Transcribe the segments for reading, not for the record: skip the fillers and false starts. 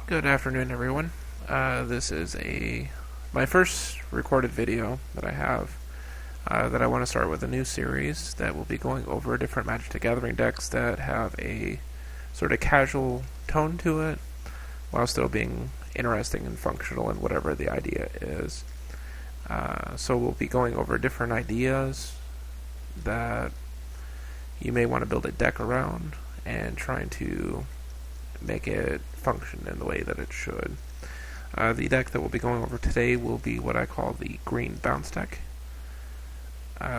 Good afternoon, everyone. This is my first recorded video that I have. That I want to start with a new series that will be going over different Magic the Gathering decks that have a sort of casual tone to it, while still being interesting and functional in whatever the idea is. So we'll be going over different ideas that you may want to build a deck around and trying to make it function in the way that it should. The deck that we'll be going over today will be what I call the green bounce deck,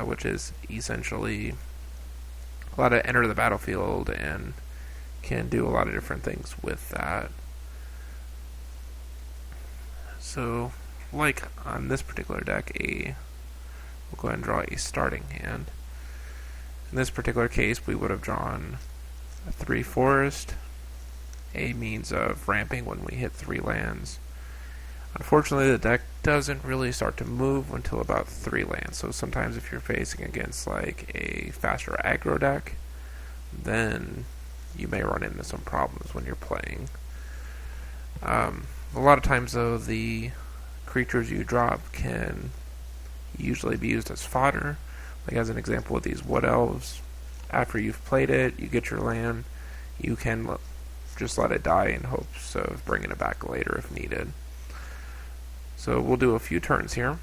which is essentially a lot of enter the battlefield and can do a lot of different things with that. So, like on this particular deck, we'll go ahead and draw a starting hand. In this particular case, we would have drawn a 3 forest, a means of ramping when we hit 3 lands. Unfortunately, the deck doesn't really start to move until about 3 lands, so sometimes if you're facing against like a faster aggro deck, then you may run into some problems when you're playing. A lot of times though, the creatures you drop can usually be used as fodder. Like as an example with these wood elves, after you've played it, you get your land, you can just let it die in hopes of bringing it back later if needed. So we'll do a few turns here.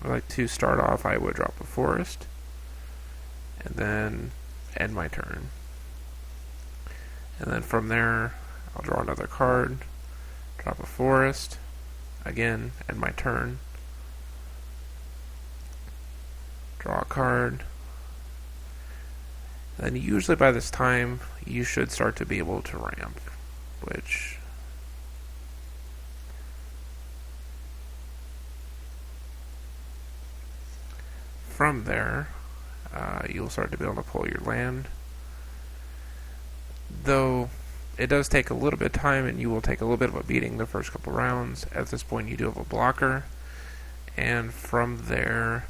I'd like to start off, I would drop a forest, and then end my turn. And then from there, I'll draw another card, drop a forest, again, end my turn, draw a card. Then usually by this time, you should start to be able to ramp, which from there, you'll start to be able to pull your land. Though it does take a little bit of time and you will take a little bit of a beating the first couple rounds. At this point you do have a blocker, and from there,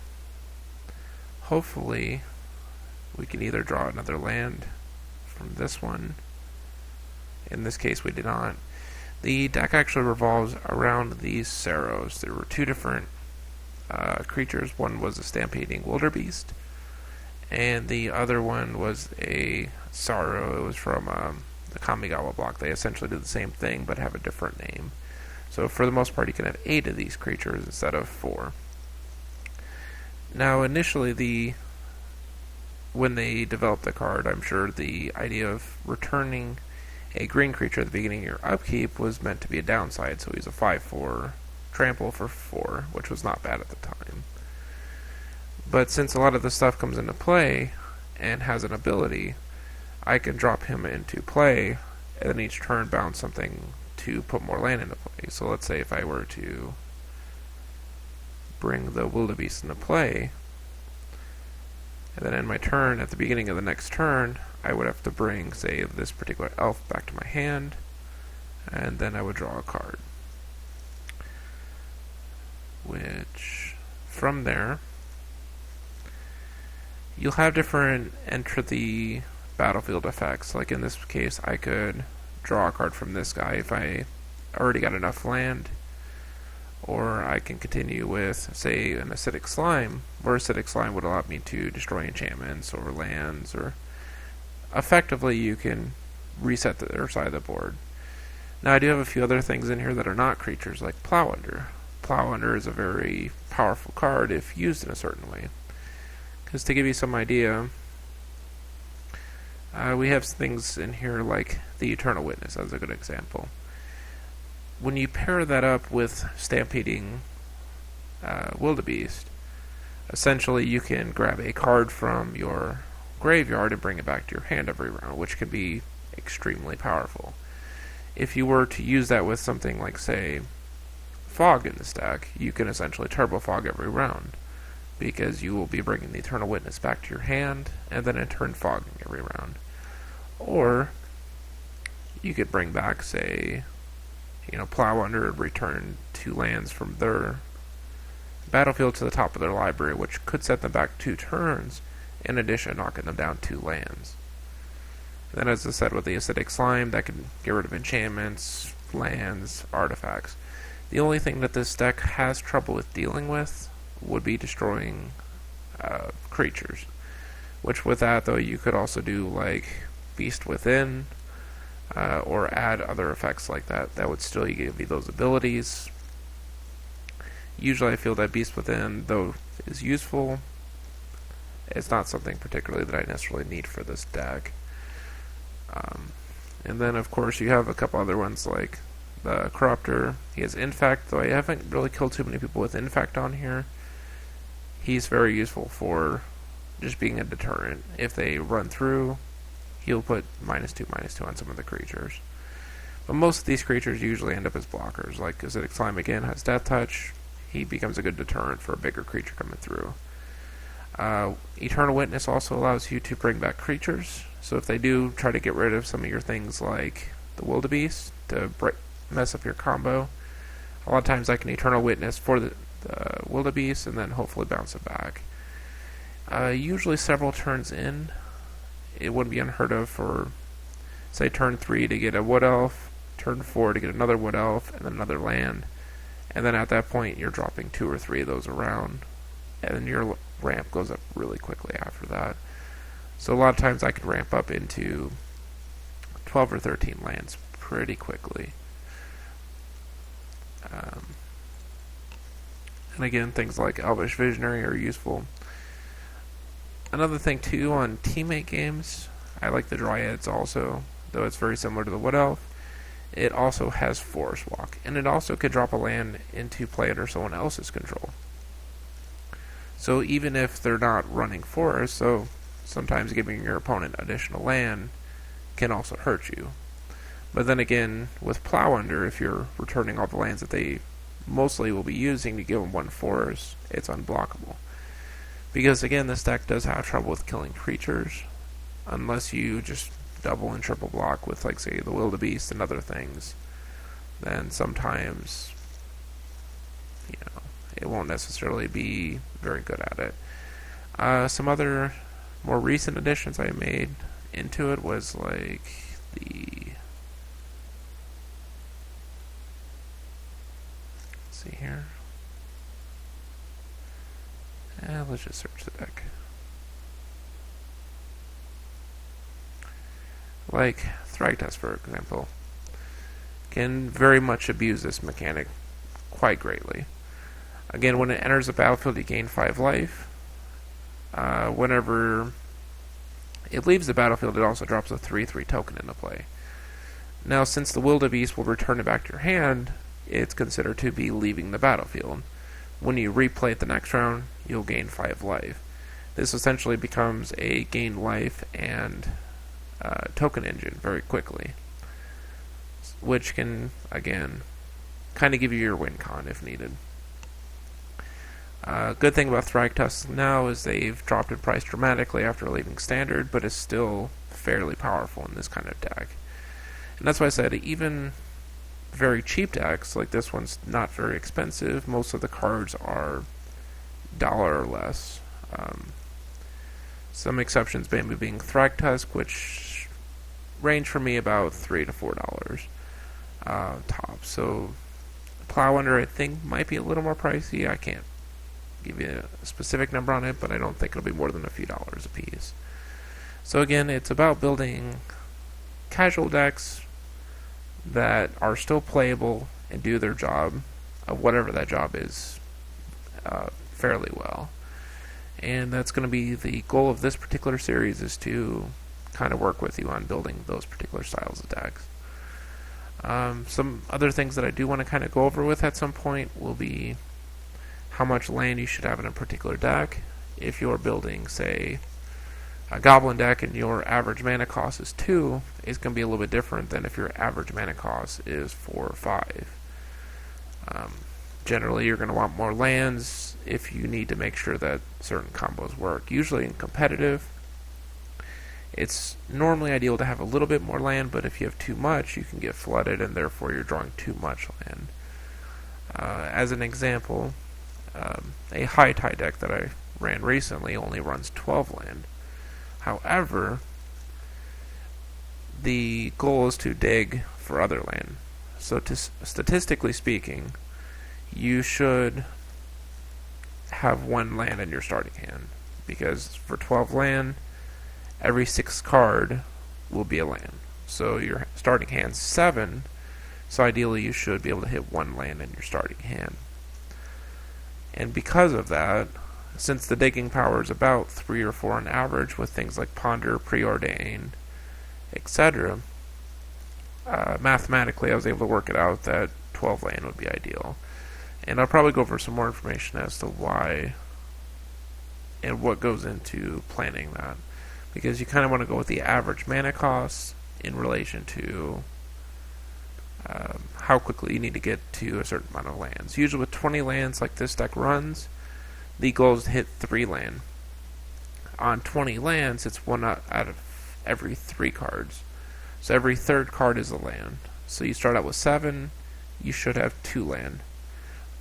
hopefully, we can either draw another land from this one. In this case we did not. The deck actually revolves around these Saros. There were 2 different creatures. One was a stampeding wildebeest, and the other one was a Sorrow. It was from the Kamigawa block. They essentially do the same thing but have a different name. So for the most part you can have 8 of these creatures instead of 4. Now initially when they developed the card, I'm sure the idea of returning a green creature at the beginning of your upkeep was meant to be a downside, so he's a 5/4 trample for 4, which was not bad at the time. But since a lot of this stuff comes into play and has an ability, I can drop him into play and then each turn bounce something to put more land into play. So let's say if I were to bring the wildebeest into play, and then end my turn, at the beginning of the next turn, I would have to bring, say, this particular elf back to my hand, and then I would draw a card. Which, from there, you'll have different enter the battlefield effects. Like in this case, I could draw a card from this guy if I already got enough land, or I can continue with, say, an acidic slime, where acidic slime would allow me to destroy enchantments or lands, or effectively you can reset the other side of the board. Now I do have a few other things in here that are not creatures, like Plow Under. Plow Under is a very powerful card if used in a certain way. Because to give you some idea, we have things in here like the Eternal Witness as a good example. When you pair that up with stampeding wildebeest, essentially you can grab a card from your graveyard and bring it back to your hand every round, which can be extremely powerful. If you were to use that with something like, say, Fog in this deck, you can essentially turbo Fog every round, because you will be bringing the Eternal Witness back to your hand, and then in turn fogging every round. Or you could bring back, say, Plow Under and return 2 lands from their battlefield to the top of their library, which could set them back 2 turns, in addition knocking them down 2 lands. Then, as I said, with the acidic slime, that can get rid of enchantments, lands, artifacts. The only thing that this deck has trouble with dealing with would be destroying creatures. Which with that, though, you could also do like Beast Within, or add other effects like that. That would still give you those abilities. Usually I feel that Beast Within, though, is useful. It's not something particularly that I necessarily need for this deck. And then, of course, you have a couple other ones like the Corruptor. He has Infect, though I haven't really killed too many people with Infect on here. He's very useful for just being a deterrent. If they run through, he'll put -2/-2 on some of the creatures. But most of these creatures usually end up as blockers. Like Acidic Slime again has Death Touch. He becomes a good deterrent for a bigger creature coming through. Eternal Witness also allows you to bring back creatures. So if they do try to get rid of some of your things like the Wildebeest to mess up your combo, a lot of times I can Eternal Witness for the Wildebeest and then hopefully bounce it back. Usually several turns in, it wouldn't be unheard of for, say, turn 3 to get a Wood Elf, turn 4 to get another Wood Elf, and then another land. And then at that point, you're dropping 2 or 3 of those around. And then your ramp goes up really quickly after that. So a lot of times I could ramp up into 12 or 13 lands pretty quickly. And again, things like Elvish Visionary are useful. Another thing too on teammate games, I like the Dryads also, though it's very similar to the Wood Elf. It also has Forest Walk, and it also could drop a land into play under someone else's control. So even if they're not running forest, so sometimes giving your opponent additional land can also hurt you. But then again, with Plow Under, if you're returning all the lands that they mostly will be using to give them one forest, it's unblockable. Because again, this deck does have trouble with killing creatures, unless you just double and triple block with, like, say, the Wildebeest and other things. Then sometimes, it won't necessarily be very good at it. Some other more recent additions I made into it was like let's see here. Let's just search the deck. Like Thragtusk, for example, can very much abuse this mechanic quite greatly. Again, when it enters the battlefield, you gain 5 life. Whenever it leaves the battlefield, it also drops a 3/3 token into play. Now, since the Wildebeest will return it back to your hand, it's considered to be leaving the battlefield. When you replay it the next round, you'll gain 5 life. This essentially becomes a gain life and token engine very quickly, which can, again, kind of give you your win con if needed. Good thing about Thragtusk now is they've dropped in price dramatically after leaving Standard, but is still fairly powerful in this kind of deck. And that's why I said even very cheap decks, like this one's not very expensive, most of the cards are $1 or less. Some exceptions maybe being Thragtusk, which range for me about $3 to $4 top. So Plow Under, I think, might be a little more pricey. I can't give you a specific number on it, but I don't think it'll be more than a few dollars a piece. So again, it's about building casual decks that are still playable and do their job of whatever that job is fairly well. And that's going to be the goal of this particular series, is to kind of work with you on building those particular styles of decks. Some other things that I do want to kind of go over with at some point will be how much land you should have in a particular deck. If you're building, say, a Goblin deck and your average mana cost is 2, it's going to be a little bit different than if your average mana cost is 4 or 5. Generally, you're going to want more lands if you need to make sure that certain combos work. Usually in competitive, it's normally ideal to have a little bit more land, but if you have too much, you can get flooded, and therefore you're drawing too much land. As an example, a High Tide deck that I ran recently only runs 12 land. However, the goal is to dig for other land. So statistically speaking, you should have one land in your starting hand, because for 12 land, every 6 card will be a land. So your starting hand's 7, so ideally you should be able to hit one land in your starting hand. And because of that, since the digging power is about 3 or 4 on average with things like Ponder, Preordain, etc., mathematically I was able to work it out that 12 land would be ideal. And I'll probably go over some more information as to why and what goes into planning that. Because you kind of want to go with the average mana cost in relation to how quickly you need to get to a certain amount of lands. Usually with 20 lands like this deck runs, the goal is to hit 3 land. On 20 lands, it's 1 out of every 3 cards. So every 3rd card is a land. So you start out with 7, you should have 2 land.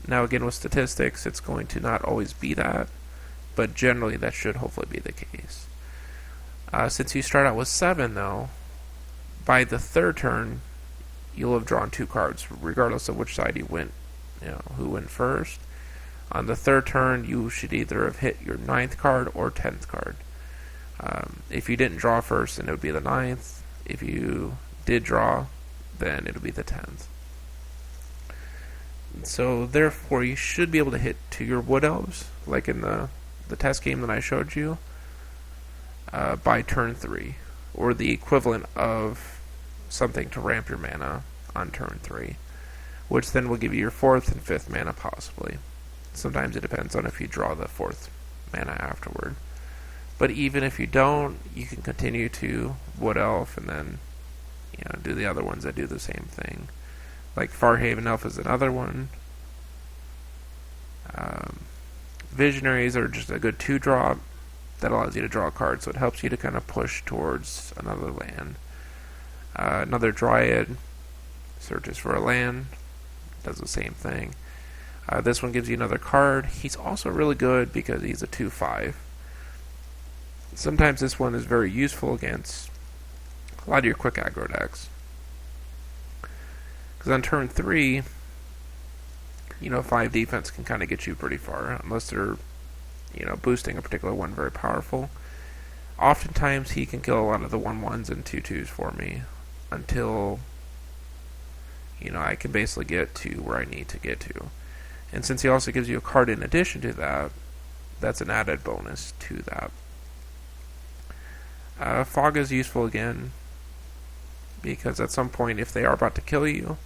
Now again with statistics, it's going to not always be that, but generally that should hopefully be the case. Since you start out with 7 though, by the 3rd turn, you'll have drawn 2 cards, regardless of which side you went, who went first. On the 3rd turn, you should either have hit your 9th card or 10th card. If you didn't draw first, then it would be the 9th. If you did draw, then it would be the 10th. So therefore, you should be able to hit to your Wood Elves, like in the test game that I showed you, by turn 3, or the equivalent of something to ramp your mana on turn 3, which then will give you your 4th and 5th mana possibly. Sometimes it depends on if you draw the 4th mana afterward. But even if you don't, you can continue to Wood Elf and then do the other ones that do the same thing. Like Farhaven Elf is another one. Visionaries are just a good 2-drop that allows you to draw a card, so it helps you to kind of push towards another land. Another Dryad searches for a land, does the same thing. This one gives you another card. He's also really good because he's a 2/5. Sometimes this one is very useful against a lot of your quick aggro decks. Because on turn 3, 5 defense can kind of get you pretty far, unless they're, boosting a particular one very powerful. Oftentimes he can kill a lot of the 1/1s and 2/2s for me until, I can basically get to where I need to get to. And since he also gives you a card in addition to that, that's an added bonus to that. Fog is useful again, because at some point, if they are about to kill you,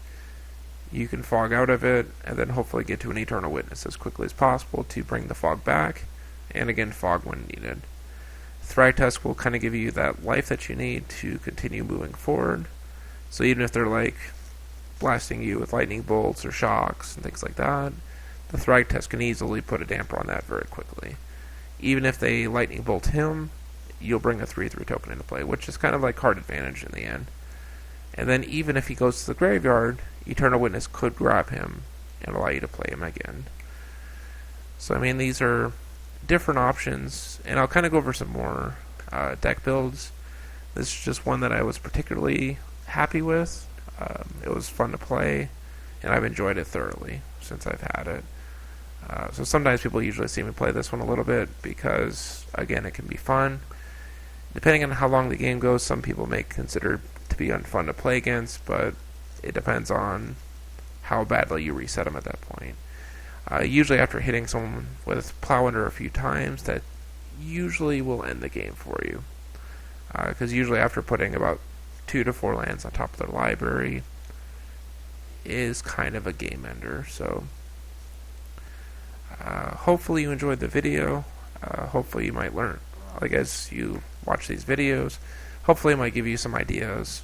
you can fog out of it, and then hopefully get to an Eternal Witness as quickly as possible to bring the fog back, and again, fog when needed. Thragtusk will kind of give you that life that you need to continue moving forward, so even if they're like blasting you with lightning bolts or shocks and things like that, the Thragtusk can easily put a damper on that very quickly. Even if they lightning bolt him, you'll bring a 3/3 token into play, which is kind of like card advantage in the end. And then even if he goes to the graveyard, Eternal Witness could grab him and allow you to play him again. So these are different options, and I'll kind of go over some more deck builds. This is just one that I was particularly happy with. It was fun to play, and I've enjoyed it thoroughly since I've had it. So sometimes people usually see me play this one a little bit because, again, it can be fun. Depending on how long the game goes, some people may consider it to be unfun to play against, but it depends on how badly you reset them at that point. Usually after hitting someone with Plow Under a few times, that usually will end the game for you. Because usually after putting about 2 to 4 lands on top of their library is kind of a game ender. So hopefully you enjoyed the video. Hopefully you might learn, as you watch these videos. Hopefully it might give you some ideas.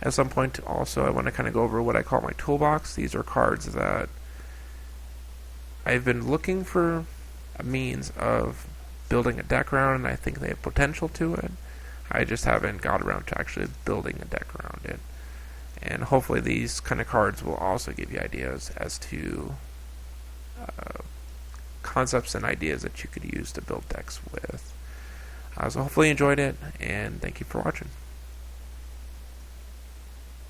At some point also I want to kind of go over what I call my toolbox. These are cards that I've been looking for a means of building a deck around, and I think they have potential to it. I just haven't got around to actually building a deck around it. And hopefully these kind of cards will also give you ideas as to concepts and ideas that you could use to build decks with. So hopefully you enjoyed it, and thank you for watching.